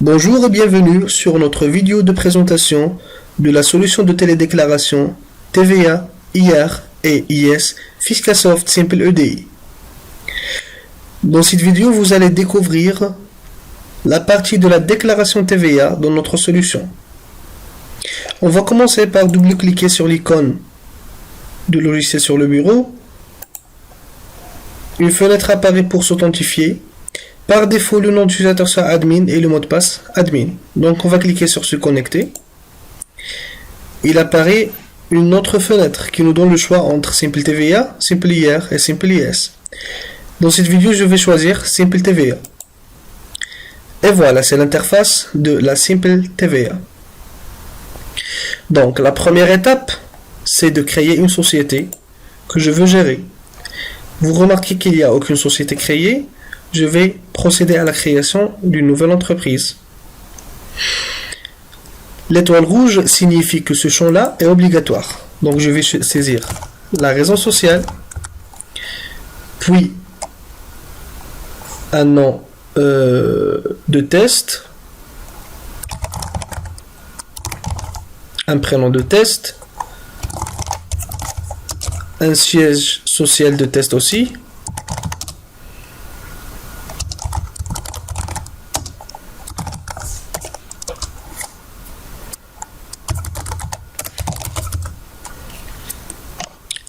Bonjour et bienvenue sur notre vidéo de présentation de la solution de télédéclaration TVA, IR et IS Fiscasoft Simple EDI. Dans cette vidéo, vous allez découvrir la partie de la déclaration TVA dans notre solution. On va commencer par double-cliquer sur l'icône de logiciel sur le bureau. Une fenêtre apparaît pour s'authentifier. Par défaut, le nom d'utilisateur sera admin et le mot de passe admin. Donc on va cliquer sur se connecter. Il apparaît une autre fenêtre qui nous donne le choix entre Simple TVA, Simple IR et Simple IS. Dans cette vidéo, je vais choisir Simple TVA. Et voilà, c'est l'interface de la Simple TVA. Donc la première étape, c'est de créer une société que je veux gérer. Vous remarquez qu'il n'y a aucune société créée. Je vais procéder à la création d'une nouvelle entreprise. L'étoile rouge signifie que ce champ-là est obligatoire. Donc je vais saisir la raison sociale, puis un nom de test, un prénom de test, un siège social de test aussi,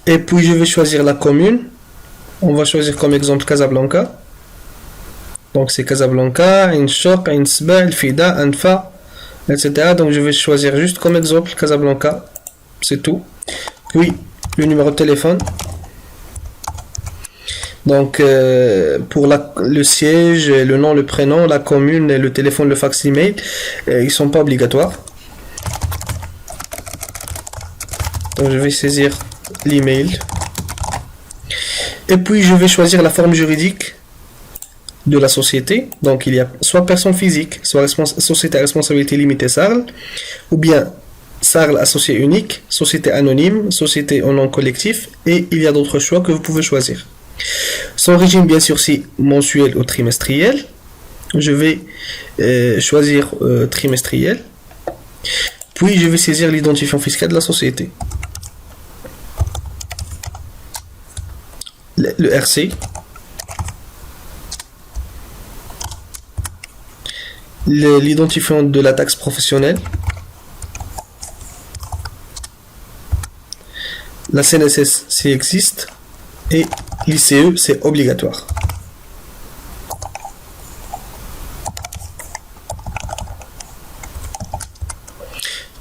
et puis je vais choisir la commune. On va choisir comme exemple Casablanca. Donc c'est Casablanca, Inchok, Insba, Elfida, Anfa, etc. Donc je vais choisir juste comme exemple Casablanca. C'est tout. Puis le numéro de téléphone. Donc pour le siège, le nom, le prénom, la commune, le téléphone, le fax, email, ils ne sont pas obligatoires. Donc je vais saisir l'email. Et puis je vais choisir la forme juridique de la société. Donc il y a soit personne physique, soit société à responsabilité limitée SARL, ou bien SARL associé unique, société anonyme, société au nom collectif, et il y a d'autres choix que vous pouvez choisir. Son régime, bien sûr, c'est mensuel ou trimestriel. Je vais choisir trimestriel. Puis je vais saisir l'identifiant fiscal de la société. Le RC, l'identifiant de la taxe professionnelle, la CNSS s'il existe, et l'ICE c'est obligatoire.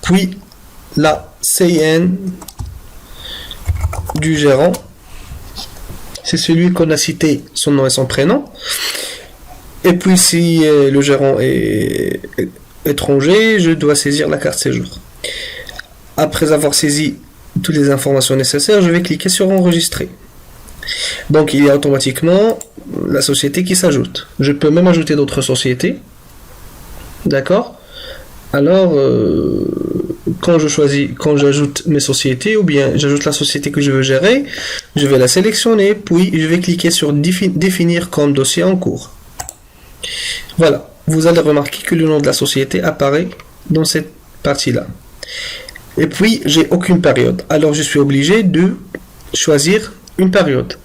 Puis la CIN du gérant, c'est celui qu'on a cité, son nom et son prénom. Et puis si le gérant est étranger, je dois saisir la carte séjour. Après avoir saisi toutes les informations nécessaires, je vais cliquer sur enregistrer. Donc il y a automatiquement la société qui s'ajoute. Je peux même ajouter d'autres sociétés. D'accord? Alors quand j'ajoute mes sociétés, ou bien j'ajoute la société que je veux gérer, je vais la sélectionner, puis je vais cliquer sur définir comme dossier en cours. Voilà, vous allez remarquer que le nom de la société apparaît dans cette partie-là. Et puis, j'ai aucune période. Alors, je suis obligé de choisir une période.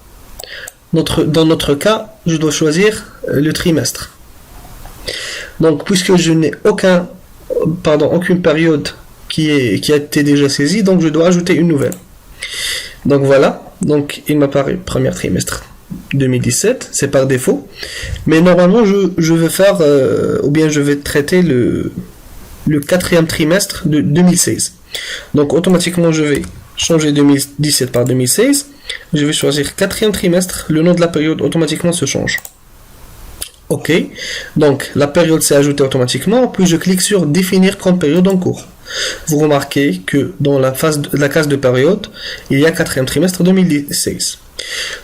Dans notre cas, je dois choisir le trimestre. Donc, puisque je n'ai aucune période qui a été déjà saisie, donc je dois ajouter une nouvelle. Donc voilà, donc il m'apparaît premier trimestre 2017, c'est par défaut. Mais normalement, je vais faire, ou bien je vais traiter le quatrième trimestre de 2016. Donc automatiquement, je vais changer 2017 par 2016. Je vais choisir quatrième trimestre, le nom de la période automatiquement se change. Ok, donc la période s'est ajoutée automatiquement, puis je clique sur définir comme période en cours. Vous remarquez que dans la case de période, il y a quatrième trimestre 2016.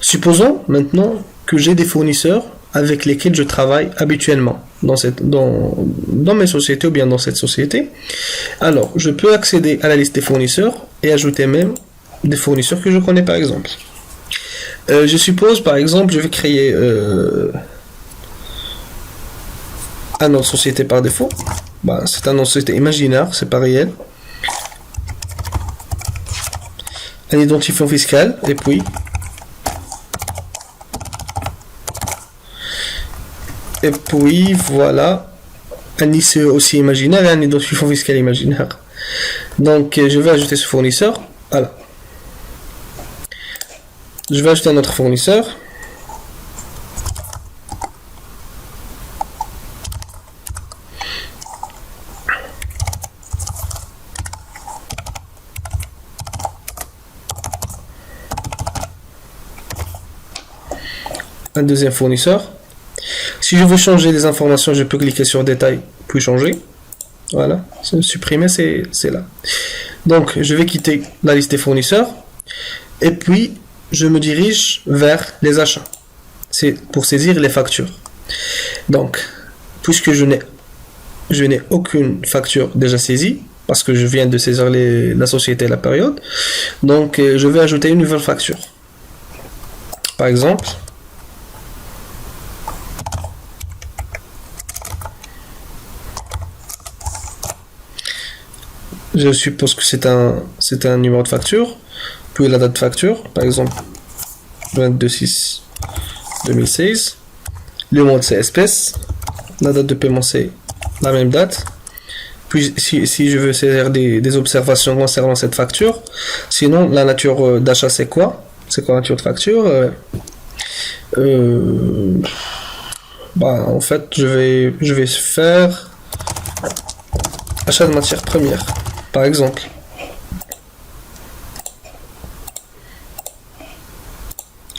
Supposons maintenant que j'ai des fournisseurs avec lesquels je travaille habituellement dans mes sociétés ou bien dans cette société. Alors, je peux accéder à la liste des fournisseurs et ajouter même des fournisseurs que je connais par exemple. Je suppose par exemple, je vais créer un nom de société par défaut. Bah, c'est un nom de société imaginaire, c'est pas réel. Un identifiant fiscal, et puis voilà, un ICE aussi imaginaire et un identifiant fiscal imaginaire. Donc je vais ajouter ce fournisseur. Voilà. Je vais ajouter un autre fournisseur. Un deuxième fournisseur. Si je veux changer les informations, je peux cliquer sur détail, puis changer. Voilà, supprimer, c'est là. Donc, je vais quitter la liste des fournisseurs. Et puis, je me dirige vers les achats. C'est pour saisir les factures. Donc, puisque je n'ai aucune facture déjà saisie, parce que je viens de saisir la société et la période, donc je vais ajouter une nouvelle facture. Par exemple, je suppose que c'est un numéro de facture, puis la date de facture, par exemple 22/6/2016, le mode c'est espèce, la date de paiement c'est la même date, puis si je veux saisir des observations concernant cette facture, sinon la nature d'achat c'est quoi la nature de facture, en fait je vais faire achat de matière première. Par exemple,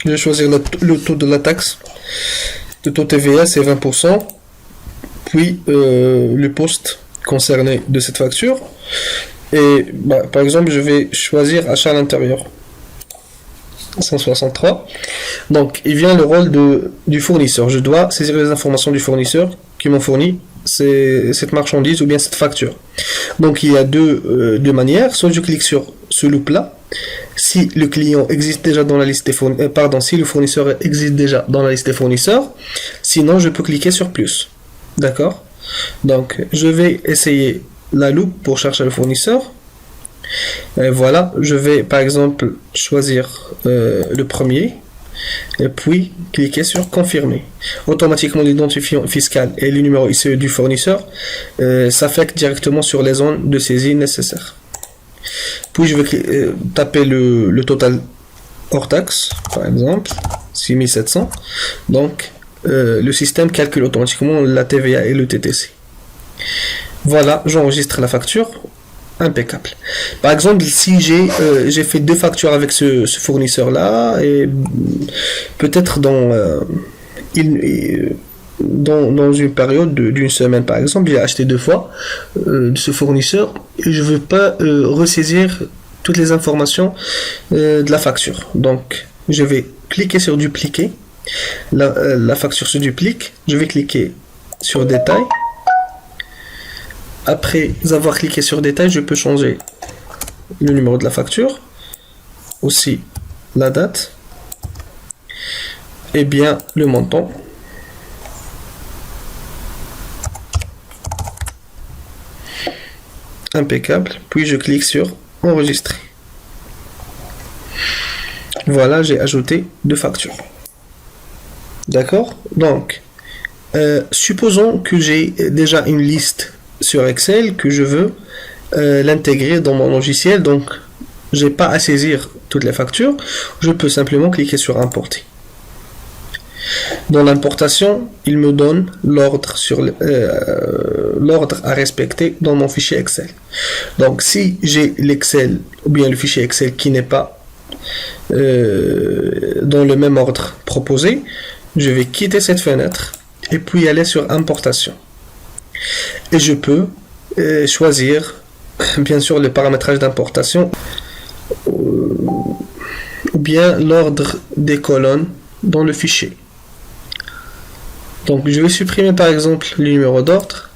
je vais choisir le taux de la taxe. Le taux TVA c'est 20%, puis le poste concerné de cette facture. Et par exemple, je vais choisir achat à l'intérieur. 163. Donc, il vient le rôle du fournisseur. Je dois saisir les informations du fournisseur qui m'ont fourni cette marchandise ou bien cette facture. Donc il y a deux manières. Soit je clique sur ce loop là. Si le client existe déjà dans la liste des fournisseurs, si le fournisseur existe déjà dans la liste des fournisseurs, sinon je peux cliquer sur plus. D'accord? Donc je vais essayer la loupe pour chercher le fournisseur. Et voilà, je vais par exemple choisir le premier. Et puis cliquer sur confirmer. Automatiquement l'identifiant fiscal et le numéro ICE du fournisseur s'affectent directement sur les zones de saisie nécessaires. Puis je vais taper le total hors taxe, par exemple 6700. Donc le système calcule automatiquement la TVA et le TTC. Voilà, j'enregistre la facture. Impeccable. Par exemple, si j'ai fait deux factures avec ce fournisseur là, et peut-être dans une période d'une semaine par exemple, j'ai acheté deux fois de ce fournisseur et je veux pas ressaisir toutes les informations de la facture. Donc je vais cliquer sur dupliquer. La facture se duplique. Je vais cliquer sur détail. Après avoir cliqué sur détail, je peux changer le numéro de la facture, aussi la date, et bien le montant. Impeccable. Puis je clique sur enregistrer. Voilà, j'ai ajouté deux factures. D'accord? Donc, supposons que j'ai déjà une liste sur Excel, que je veux l'intégrer dans mon logiciel, donc j'ai pas à saisir toutes les factures, je peux simplement cliquer sur importer. Dans l'importation, il me donne l'ordre à respecter dans mon fichier Excel. Donc si j'ai l'Excel ou bien le fichier Excel qui n'est pas dans le même ordre proposé, je vais quitter cette fenêtre et puis aller sur importation. Et je peux choisir bien sûr le paramétrage d'importation ou bien l'ordre des colonnes dans le fichier. Donc je vais supprimer par exemple le numéro d'ordre.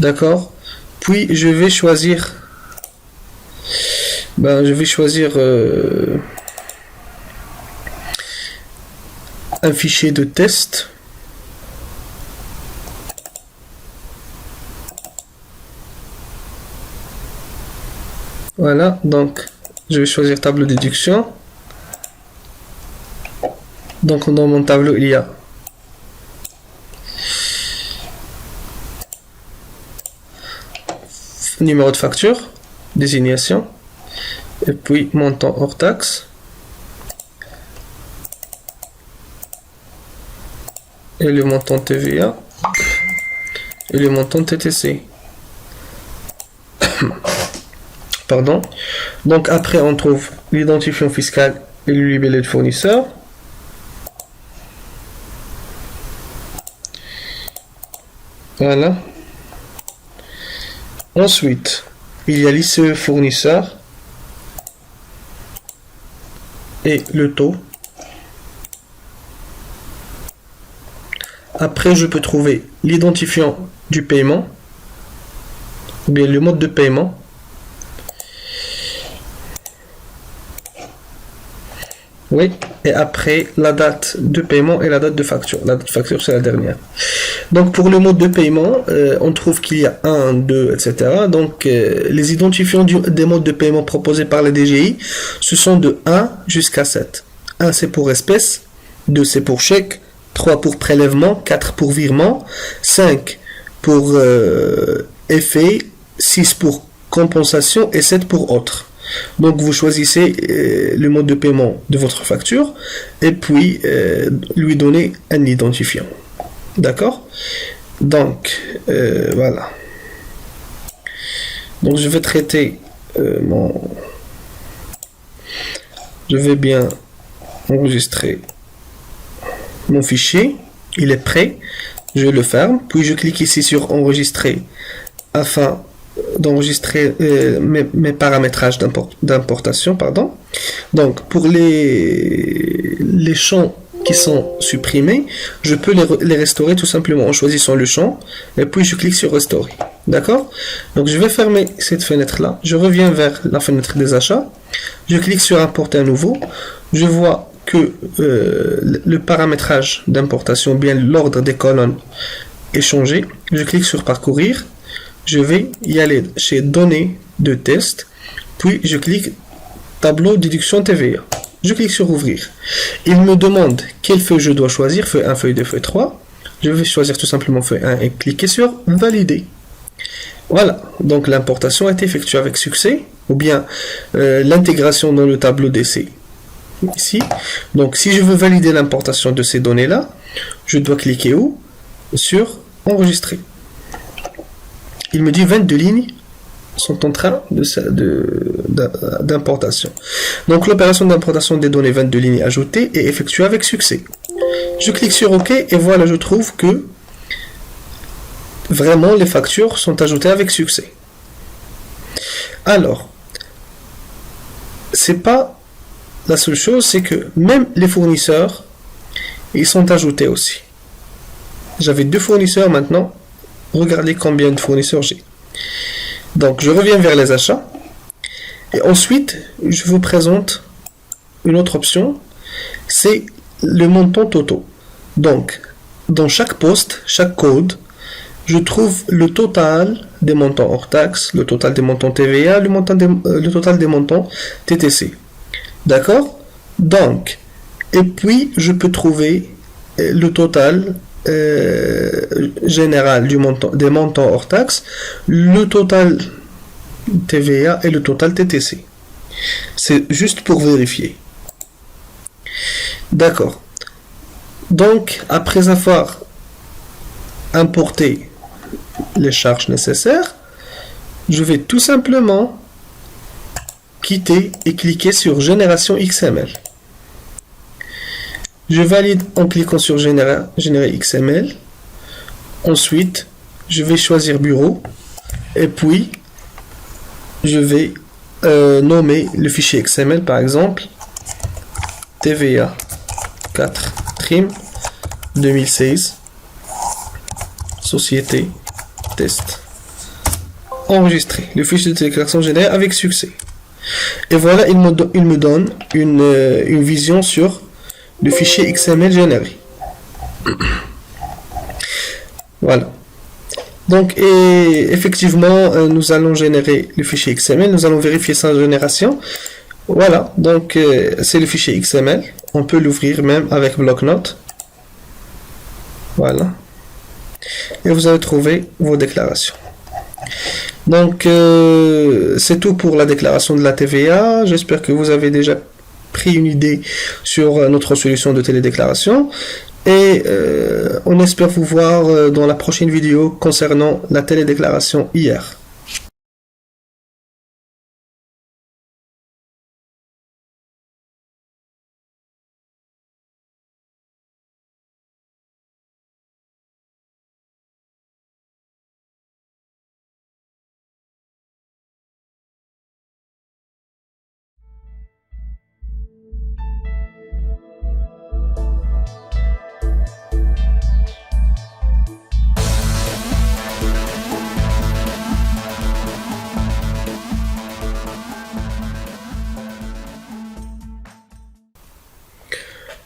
D'accord. Puis je vais choisir un fichier de test. Voilà, donc je vais choisir tableau déduction. Donc dans mon tableau, il y a numéro de facture, désignation, et puis montant hors taxe, et le montant TVA, et le montant TTC. Pardon. Donc après, on trouve l'identifiant fiscal et le libellé de fournisseur. Voilà. Ensuite, il y a l'ICE fournisseur et le taux. Après, je peux trouver l'identifiant du paiement, ou bien le mode de paiement. Oui, et après la date de paiement et la date de facture. La date de facture, c'est la dernière. Donc pour le mode de paiement, on trouve qu'il y a 1, 2, etc. Donc les identifiants des modes de paiement proposés par la DGI, ce sont de 1 jusqu'à 7. 1 c'est pour espèce, 2 c'est pour chèque, 3 pour prélèvement, 4 pour virement, 5 pour effet, 6 pour compensation et 7 pour autre. Donc vous choisissez le mode de paiement de votre facture et puis lui donner un identifiant. D'accord? Donc voilà. Donc je vais traiter je vais bien enregistrer mon fichier. Il est prêt. Je le ferme. Puis je clique ici sur enregistrer afin d'enregistrer mes paramétrages d'importation, pardon. Donc pour les champs qui sont supprimés, je peux les restaurer tout simplement en choisissant le champ et puis je clique sur restaurer. D'accord? Donc je vais fermer cette fenêtre là, je reviens vers la fenêtre des achats, je clique sur importer à nouveau, je vois que le paramétrage d'importation, bien l'ordre des colonnes est changé, je clique sur parcourir. Je vais y aller chez données de test, puis je clique tableau déduction TVA. Je clique sur ouvrir. Il me demande quelle feuille je dois choisir, feuille 1, feuille 2, feuille 3. Je vais choisir tout simplement feuille 1 et cliquer sur valider. Voilà, donc l'importation a été effectuée avec succès, ou bien l'intégration dans le tableau d'essai ici. Donc si je veux valider l'importation de ces données-là, je dois cliquer où? Sur enregistrer. Il me dit 22 lignes sont en train d'importation. Donc l'opération d'importation des données 22 lignes ajoutées est effectuée avec succès. Je clique sur OK et voilà, je trouve que vraiment les factures sont ajoutées avec succès. Alors, c'est pas la seule chose, c'est que même les fournisseurs, ils sont ajoutés aussi. J'avais 2 fournisseurs maintenant. Regardez combien de fournisseurs j'ai. Donc je reviens vers les achats et ensuite je vous présente une autre option, c'est le montant total. Donc dans chaque poste, chaque code, je trouve le total des montants hors taxe, le total des montants TVA, le total des montants TTC. D'accord? Donc, et puis je peux trouver le total général des montants hors taxe, le total TVA et le total TTC. C'est juste pour vérifier. D'accord. Donc, après avoir importé les charges nécessaires, je vais tout simplement quitter et cliquer sur Génération XML. Je valide en cliquant sur Générer XML. Ensuite, je vais choisir Bureau. Et puis, je vais nommer le fichier XML, par exemple, TVA 4 trim 2016, société, test. Enregistrer. Le fichier de déclaration généré avec succès. Et voilà, il me donne une vision sur le fichier XML généré. Voilà. Donc, et effectivement, nous allons générer le fichier XML. Nous allons vérifier sa génération. Voilà, donc c'est le fichier XML. On peut l'ouvrir même avec bloc-notes. Voilà. Et vous allez trouver vos déclarations. Donc, c'est tout pour la déclaration de la TVA. J'espère que vous avez déjà pris une idée sur notre solution de télédéclaration. Et on espère vous voir dans la prochaine vidéo concernant la télédéclaration IR.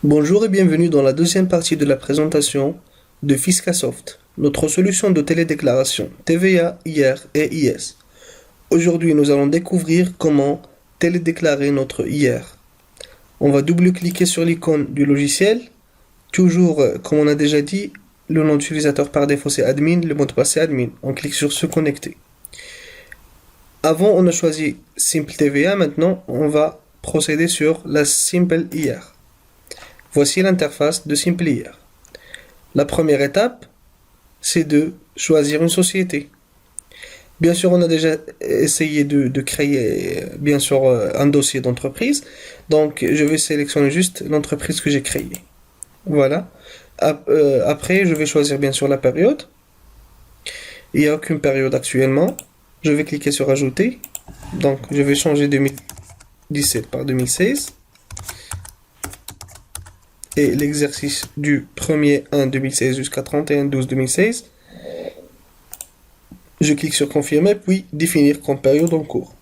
Bonjour et bienvenue dans la deuxième partie de la présentation de Fiscasoft, notre solution de télédéclaration TVA, IR et IS. Aujourd'hui, nous allons découvrir comment télédéclarer notre IR. On va double-cliquer sur l'icône du logiciel. Toujours, comme on a déjà dit, le nom d'utilisateur par défaut c'est admin, le mot de passe c'est admin. On clique sur se connecter. Avant, on a choisi Simple TVA. Maintenant, on va procéder sur la Simple IR. Voici l'interface de Simple IR. La première étape, c'est de choisir une société. Bien sûr, on a déjà essayé de créer bien sûr un dossier d'entreprise. Donc, je vais sélectionner juste l'entreprise que j'ai créée. Voilà. Après, je vais choisir bien sûr la période. Il n'y a aucune période actuellement. Je vais cliquer sur Ajouter. Donc, je vais changer 2017 par 2016. Et l'exercice du 1er 1 2016 jusqu'à 31 12 2016. Je clique sur confirmer, puis définir comme période en cours.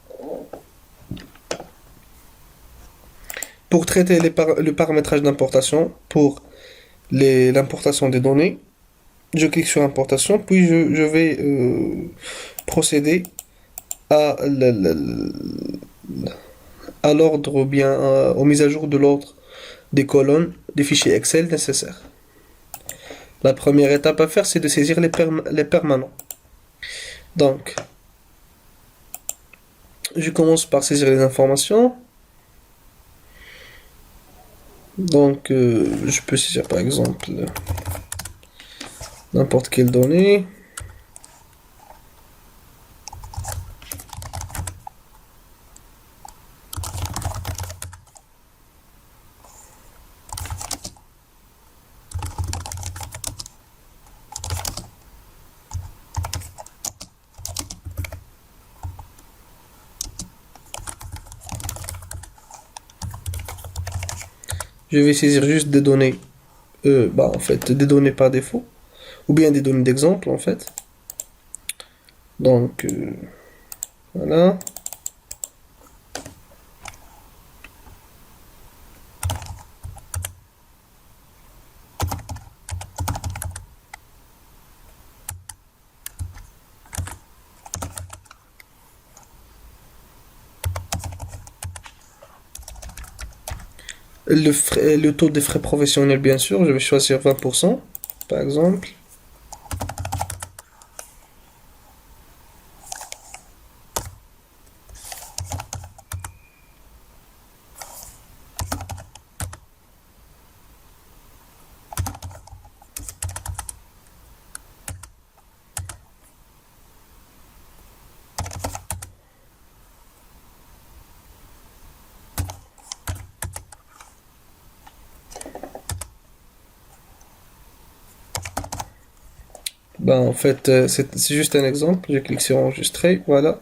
Pour traiter le paramétrage d'importation, pour l'importation des données, je clique sur importation, puis je vais procéder à l'ordre ou bien aux mises à jour de l'ordre des colonnes des fichiers Excel nécessaires. La première étape à faire, c'est de saisir les permanents. Donc, je commence par saisir les informations. Donc, je peux saisir par exemple n'importe quelle donnée. Je vais saisir juste des données, en fait, des données par défaut, ou bien des données d'exemple, en fait. Donc, voilà. Le taux des frais professionnels, bien sûr, je vais choisir 20%, par exemple. En fait, c'est juste un exemple. Je clique sur enregistrer, voilà.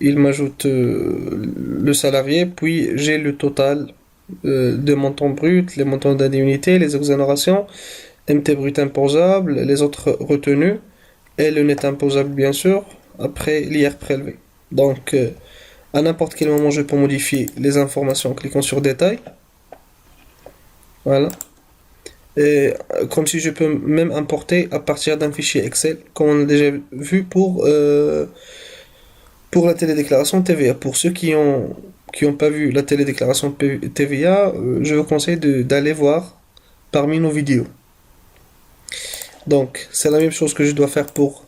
Il m'ajoute le salarié, puis j'ai le total de montants bruts, les montants d'indemnité, les exonérations, MT brut imposable, les autres retenues, et le net imposable bien sûr, après l'IR prélevé. Donc, à n'importe quel moment, je peux modifier les informations en cliquant sur détail. Voilà. Comme si je peux même importer à partir d'un fichier Excel, comme on a déjà vu pour la télédéclaration TVA. Pour ceux qui ont pas vu la télédéclaration TVA, je vous conseille d'aller voir parmi nos vidéos. Donc, c'est la même chose que je dois faire pour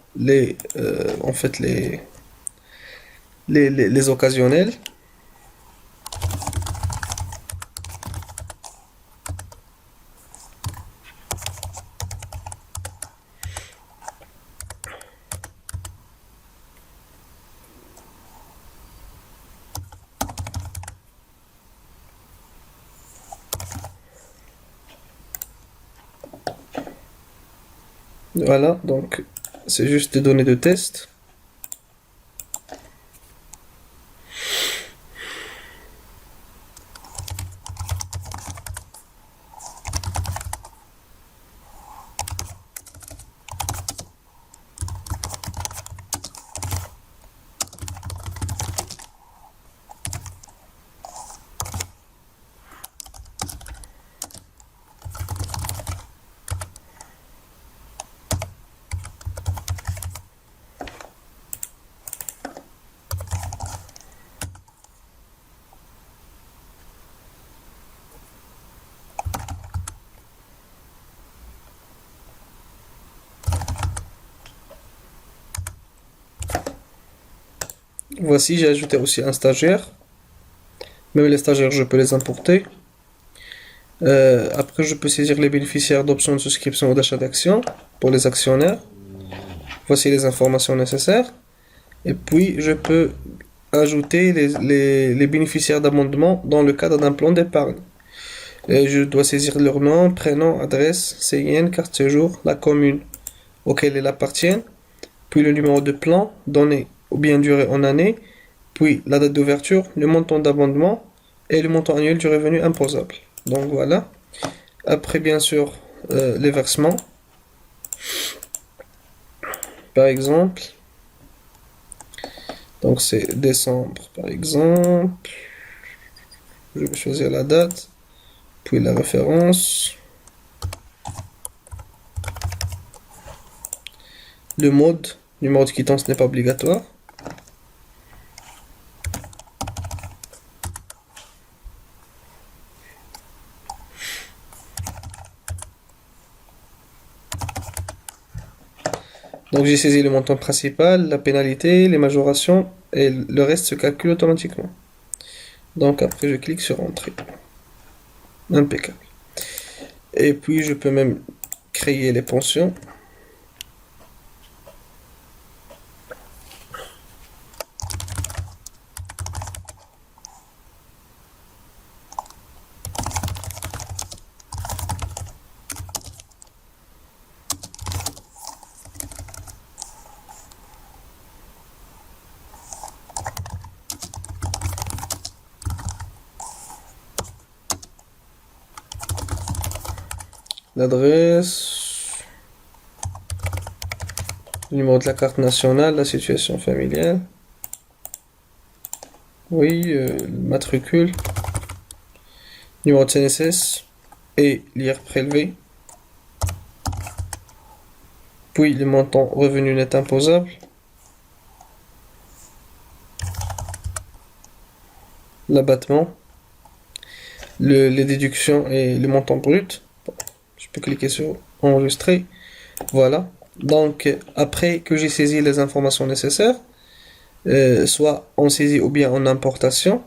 en fait, les occasionnels. Voilà, donc c'est juste des données de test. Voici, j'ai ajouté aussi un stagiaire. Même les stagiaires, je peux les importer. Après, je peux saisir les bénéficiaires d'options de souscription ou d'achat d'actions pour les actionnaires. Voici les informations nécessaires. Et puis, je peux ajouter les bénéficiaires d'amendement dans le cadre d'un plan d'épargne. Et je dois saisir leur nom, prénom, adresse, CIN, carte séjour, la commune auquel ils appartiennent, puis le numéro de plan donné ou bien duré en année, puis la date d'ouverture, le montant d'abondement et le montant annuel du revenu imposable. Donc voilà. Après, bien sûr, les versements. Par exemple, donc c'est décembre, par exemple. Je vais choisir la date, puis la référence. Le mode, numéro de quittance n'est pas obligatoire. Donc j'ai saisi le montant principal, la pénalité, les majorations et le reste se calcule automatiquement. Donc après je clique sur Entrée. Impeccable. Et puis je peux même créer les pensions. L'adresse, le numéro de la carte nationale, la situation familiale. Oui, le matricule, numéro de CNSS et l'IR prélevé. Puis le montant revenu net imposable. L'abattement, les déductions et le montant brut. Je peux cliquer sur enregistrer. Voilà. Donc, après que j'ai saisi les informations nécessaires, soit en saisie ou bien en importation,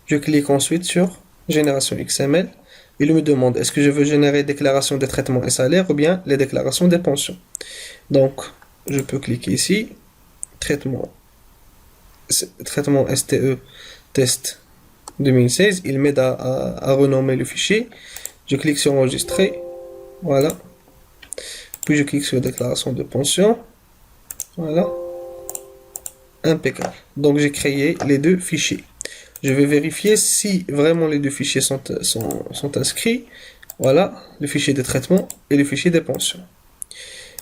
je clique ensuite sur génération XML. Il me demande est-ce que je veux générer déclaration des traitements et salaires ou bien les déclarations des pensions. Donc, je peux cliquer ici, traitement STE test 2016. Il m'aide à renommer le fichier. Je clique sur enregistrer. Voilà. Puis je clique sur déclaration de pension. Voilà. Impeccable. Donc j'ai créé les deux fichiers. Je vais vérifier si vraiment les deux fichiers sont inscrits. Voilà, le fichier de traitement et le fichier des pensions.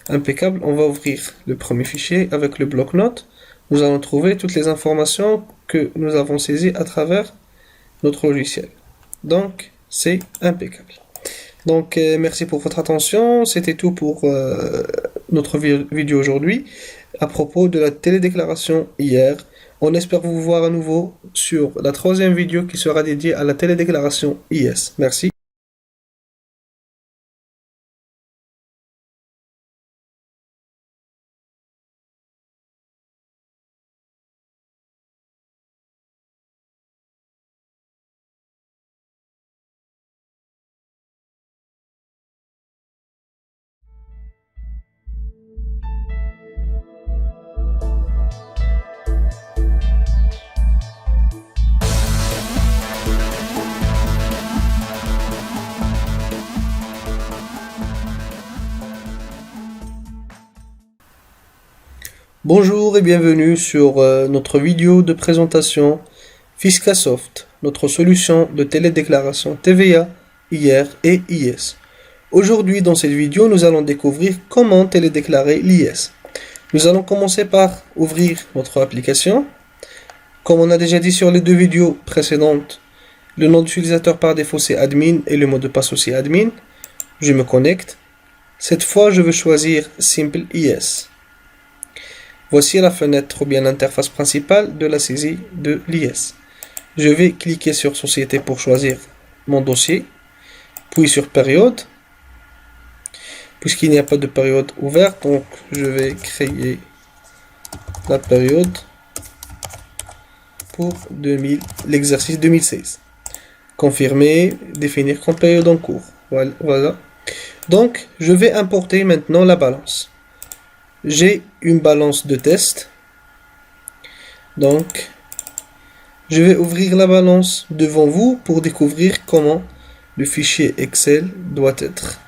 Impeccable. On va ouvrir le premier fichier avec le bloc-notes. Nous allons trouver toutes les informations que nous avons saisies à travers notre logiciel. Donc, c'est impeccable. Donc, merci pour votre attention. C'était tout pour notre vidéo aujourd'hui à propos de la télédéclaration hier. On espère vous voir à nouveau sur la troisième vidéo qui sera dédiée à la télédéclaration IS. Merci. Bonjour et bienvenue sur notre vidéo de présentation Fiscasoft, notre solution de télédéclaration TVA, IR et IS. Aujourd'hui, dans cette vidéo, nous allons découvrir comment télédéclarer l'IS. Nous allons commencer par ouvrir notre application. Comme on a déjà dit sur les deux vidéos précédentes, le nom d'utilisateur par défaut c'est admin et le mot de passe aussi admin. Je me connecte. Cette fois, je veux choisir Simple IS. Voici la fenêtre ou bien l'interface principale de la saisie de l'IS. Je vais cliquer sur Société pour choisir mon dossier, puis sur Période. Puisqu'il n'y a pas de période ouverte, donc je vais créer la période pour l'exercice 2016. Confirmer, définir comme période en cours. Voilà. Donc, je vais importer maintenant la balance. J'ai une balance de test. Donc, je vais ouvrir la balance devant vous pour découvrir comment le fichier Excel doit être.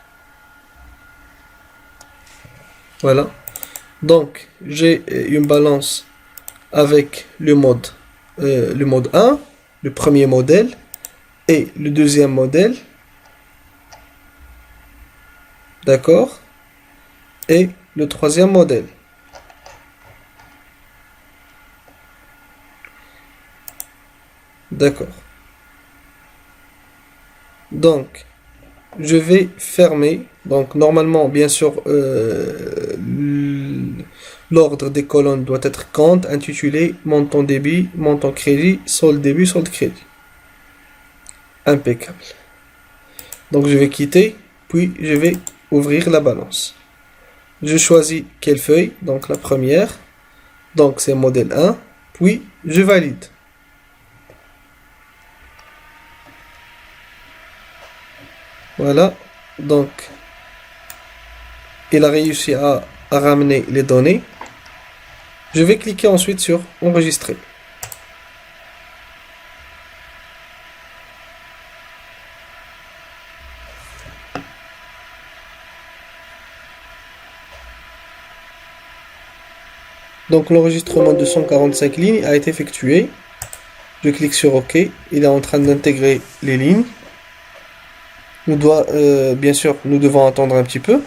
Voilà. Donc, j'ai une balance avec le mode 1, le premier modèle, et le deuxième modèle. D'accord? Et le troisième modèle. D'accord. Donc, je vais fermer. Donc, normalement, bien sûr, l'ordre des colonnes doit être compte, intitulé, montant débit, montant crédit, solde débit, solde crédit. Impeccable. Donc, je vais quitter, puis je vais ouvrir la balance. Je choisis quelle feuille, donc la première, donc c'est modèle 1, puis je valide. Voilà, donc il a réussi à ramener les données. Je vais cliquer ensuite sur enregistrer. Donc l'enregistrement de 145 lignes a été effectué. Je clique sur OK. Il est en train d'intégrer les lignes. Bien sûr, nous devons attendre un petit peu.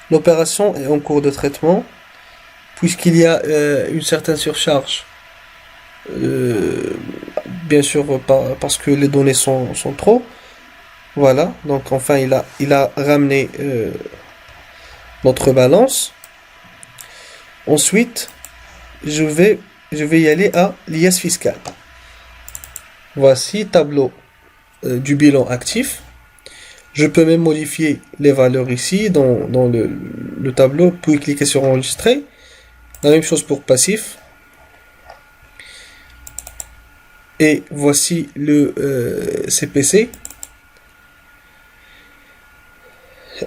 L'opération est en cours de traitement puisqu'il y a une certaine surcharge. Bien sûr, parce que les données sont trop. Voilà, donc enfin il a ramené notre balance. Ensuite, je vais y aller à l'IS fiscal. Voici tableau du bilan actif. Je peux même modifier les valeurs ici dans le tableau, puis cliquer sur enregistrer. La même chose pour passif. Et voici le CPC.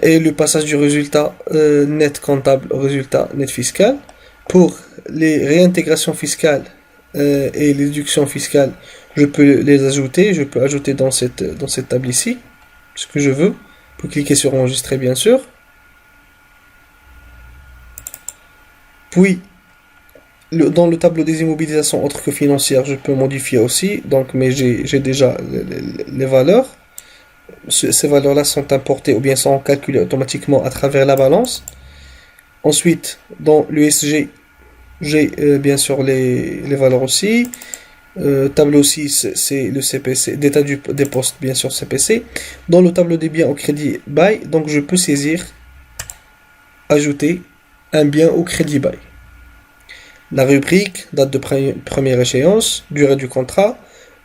Et le passage du résultat net comptable au résultat net fiscal. Pour les réintégrations fiscales et les déductions fiscales, je peux les ajouter. Je peux ajouter dans cette table ici ce que je veux. Pour cliquer sur enregistrer, bien sûr. Puis, dans le tableau des immobilisations autres que financières, je peux modifier aussi. Donc, mais j'ai déjà les valeurs. Ces valeurs-là sont importées ou bien sont calculées automatiquement à travers la balance. Ensuite, dans l'USG, J'ai bien sûr les valeurs aussi. Tableau 6, c'est le CPC, d'état des postes, bien sûr CPC. Dans le tableau des biens au crédit bail, donc je peux saisir, ajouter un bien au crédit bail. La rubrique, date de première échéance, durée du contrat,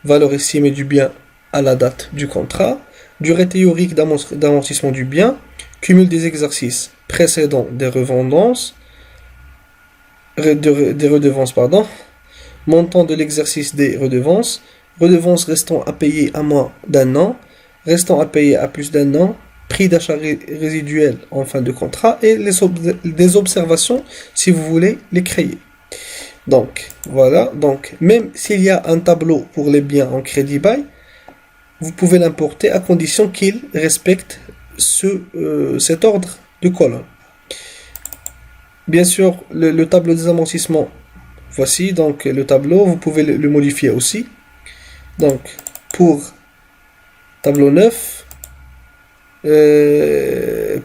valeur estimée du bien à la date du contrat, durée théorique d'amortissement du bien, cumul des exercices précédents des redevances, montant de l'exercice des redevances, redevances restant à payer à moins d'un an, restant à payer à plus d'un an, prix d'achat résiduel en fin de contrat et des observations si vous voulez les créer. Donc, voilà. Donc, même s'il y a un tableau pour les biens en crédit bail, vous pouvez l'importer à condition qu'il respecte cet ordre de colonne. Bien sûr, le tableau des amortissements, voici donc le tableau, vous pouvez le modifier aussi. Donc, pour tableau 9,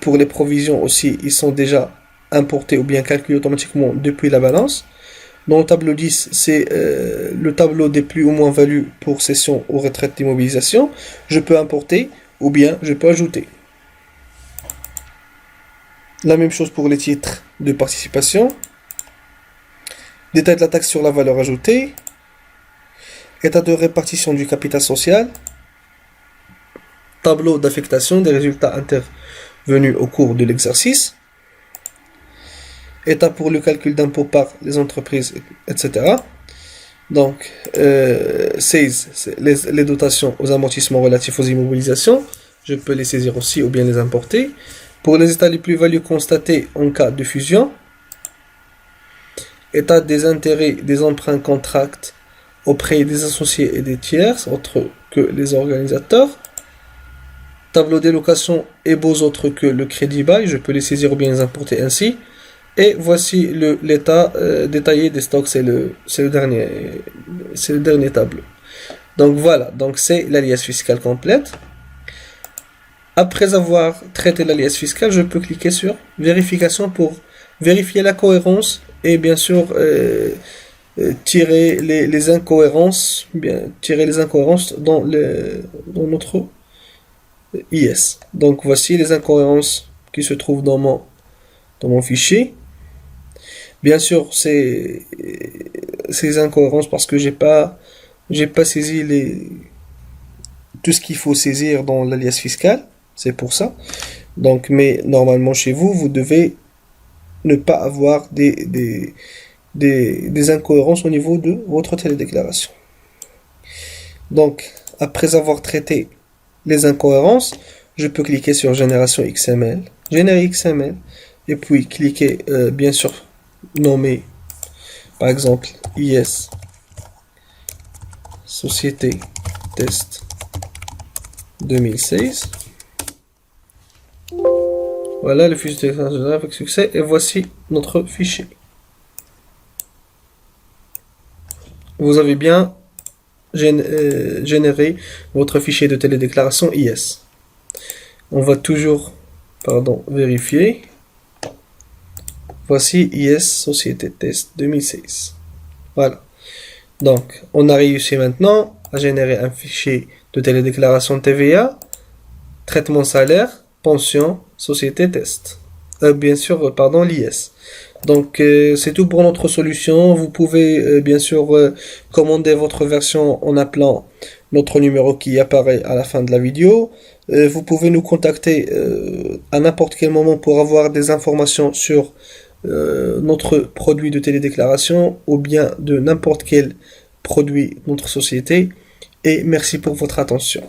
pour les provisions aussi, ils sont déjà importés ou bien calculés automatiquement depuis la balance. Dans le tableau 10, c'est le tableau des plus ou moins values pour cession ou retraite d'immobilisation. Je peux importer ou bien je peux ajouter. La même chose pour les titres de participation. Détail de la taxe sur la valeur ajoutée. État de répartition du capital social. Tableau d'affectation des résultats intervenus au cours de l'exercice. État pour le calcul d'impôt par les entreprises, etc. Donc, 16, les dotations aux amortissements relatifs aux immobilisations. Je peux les saisir aussi ou bien les importer. Pour les états les plus-values constatés en cas de fusion. État des intérêts des emprunts contracts auprès des associés et des tiers, autres que les organisateurs. Tableau des locations et beaux autres que le crédit bail. Je peux les saisir ou bien les importer ainsi. Et voici l'état détaillé des stocks, c'est le dernier tableau. Donc voilà, donc c'est l'alias fiscale complète. Après avoir traité l'alias fiscale, je peux cliquer sur vérification pour vérifier la cohérence et bien sûr tirer les incohérences, dans notre IS. Donc voici les incohérences qui se trouvent dans mon fichier. Bien sûr, c'est ces incohérences parce que j'ai pas saisi tout ce qu'il faut saisir dans l'alias fiscal. C'est pour ça. Donc, mais normalement chez vous, vous devez ne pas avoir des incohérences au niveau de votre télédéclaration. Donc, après avoir traité les incohérences, je peux cliquer sur Génération XML, Générer XML, et puis cliquer, bien sûr, nommer, par exemple, IS, Société Test 2016. Voilà le fichier de téléchargement avec succès, et voici notre fichier. Vous avez bien généré votre fichier de télédéclaration IS. On va toujours, vérifier. Voici IS Société Test 2016. Voilà. Donc, on a réussi maintenant à générer un fichier de télédéclaration TVA, traitement salaire, pension, société test. Bien sûr, l'IS. Donc, c'est tout pour notre solution. Vous pouvez, bien sûr, commander votre version en appelant notre numéro qui apparaît à la fin de la vidéo. Vous pouvez nous contacter à n'importe quel moment pour avoir des informations sur notre produit de télédéclaration ou bien de n'importe quel produit de notre société. Et merci pour votre attention.